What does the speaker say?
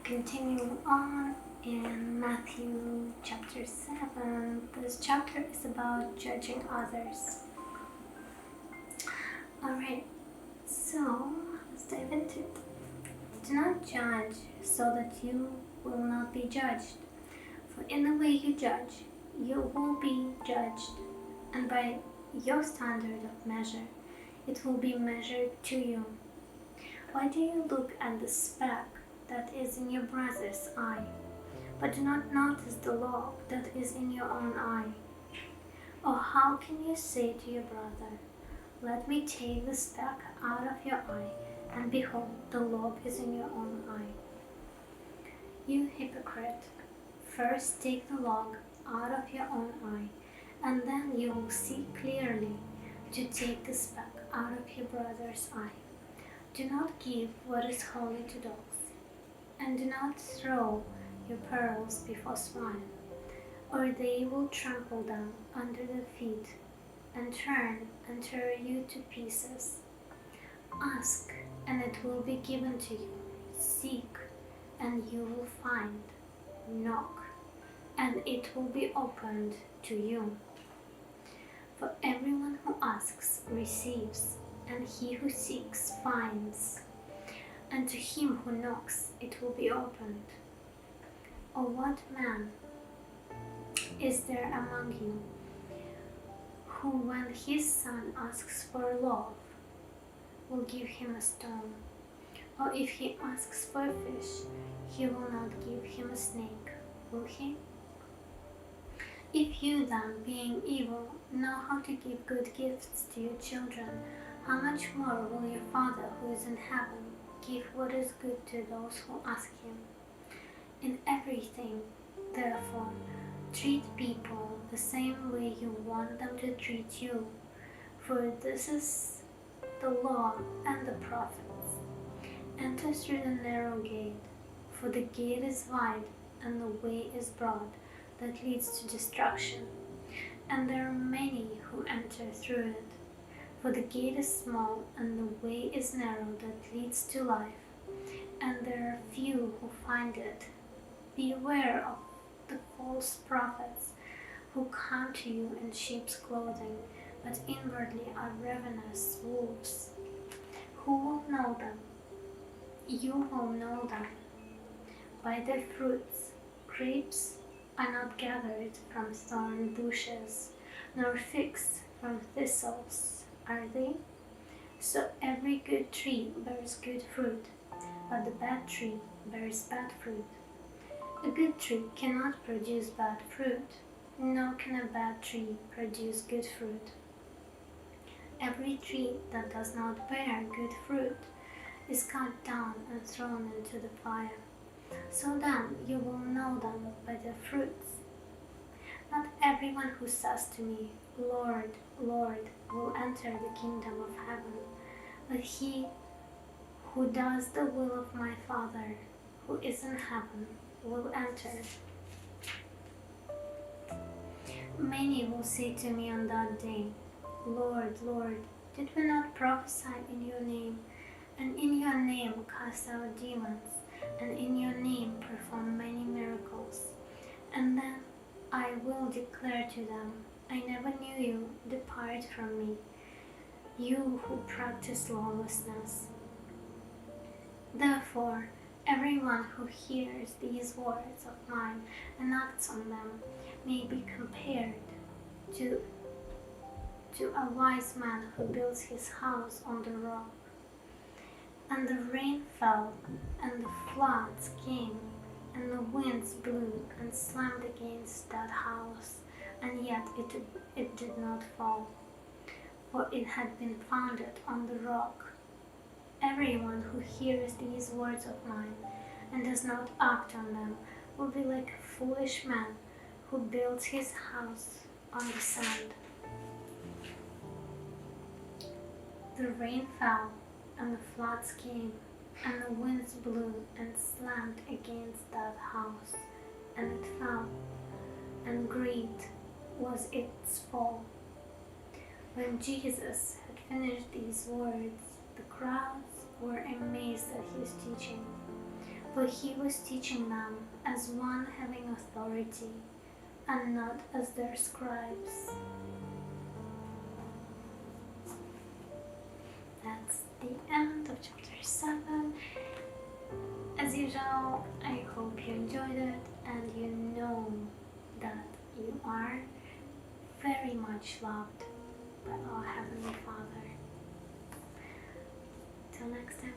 Continuing on in Matthew chapter 7, this chapter is about judging others. Alright, so let's dive into it. Do not judge so that you will not be judged. For in the way you judge, you will be judged, and by your standard of measure, it will be measured to you. Why do you look at the speck that is in your brother's eye, but do not notice the log that is in your own eye? Or how can you say to your brother, let me take the speck out of your eye, and behold, the log is in your own eye? You hypocrite, first take the log out of your own eye, and then you will see clearly to take the speck out of your brother's eye. Do not give what is holy to dogs, and do not throw your pearls before swine, or they will trample them under their feet and tear you to pieces. Ask, and it will be given to you. Seek, and you will find. Knock, and it will be opened to you. For everyone who asks receives, and he who seeks finds, and to him who knocks it will be opened. Or what man is there among you who, when his son asks for a loaf, will give him a stone? Or if he asks for a fish, he will not give him a snake, will he? If you then, being evil, know how to give good gifts to your children, how much more will your Father who is in heaven give what is good to those who ask him? In everything, therefore, treat people the same way you want them to treat you, for this is the law and the prophets. Enter through the narrow gate, for the gate is wide and the way is broad that leads to destruction, and there are many who enter through it. For the gate is small and the way is narrow that leads to life, and there are few who find it. Beware of the false prophets who come to you in sheep's clothing, but inwardly are ravenous wolves. Who will know them? You will know them by their fruits. Grapes are not gathered from thorn bushes, nor figs from thistles, are they? So every good tree bears good fruit, but the bad tree bears bad fruit. A good tree cannot produce bad fruit, nor can a bad tree produce good fruit. Every tree that does not bear good fruit is cut down and thrown into the fire. So then you will know them by their fruits. Not everyone who says to me, Lord, Lord, will enter the kingdom of heaven, but he who does the will of my Father who is in heaven will enter. Many will say to me on that day, Lord, Lord, did we not prophesy in your name, and in your name cast out demons, and in your name perform many miracles? And then I will declare to them, I never knew you, depart from me, you who practice lawlessness. Therefore, everyone who hears these words of mine and acts on them may be compared to a wise man who builds his house on the rock. And the rain fell, and the floods came, and the winds blew and slammed against that house, and yet it did not fall, for it had been founded on the rock. Everyone who hears these words of mine and does not act on them will be like a foolish man who builds his house on the sand. The rain fell, and the floods came, and the winds blew and slammed against that house, and it fell, and great was its fall. When Jesus had finished these words, the crowds were amazed at his teaching, for he was teaching them as one having authority and not as their scribes. That's the end of chapter 7. As usual, I hope you enjoyed it and you know that you are very much loved by our Heavenly Father. Till next time.